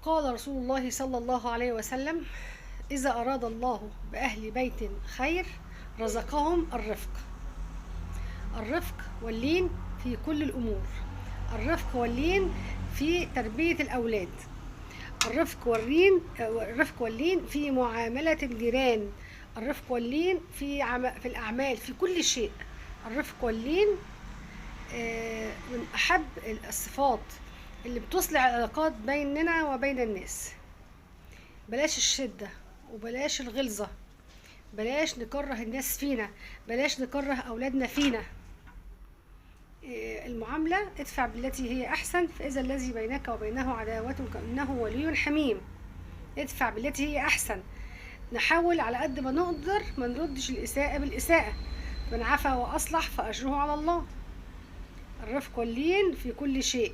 قال رسول الله صلى الله عليه وسلم: إذا أراد الله بأهل بيت خير رزقهم الرفق. الرفق واللين في كل الأمور، الرفق واللين في تربية الأولاد، الرفق واللين في معاملة الجيران، الرفق واللين في الأعمال، في كل شيء. الرفق واللين من أحب الصفات اللي بتصلح العلاقات بيننا وبين الناس. بلاش الشدة وبلاش الغلظة، بلاش نكره الناس فينا، بلاش نكره أولادنا فينا. المعاملة ادفع بالتي هي أحسن، فإذا الذي بينك وبينه عداوة كأنه ولي حميم. ادفع بالتي هي أحسن. نحاول على قد ما نقدر ما نردش الإساءة بالإساءة، من عفا وأصلح فأجره على الله. الرفق واللين في كل شيء.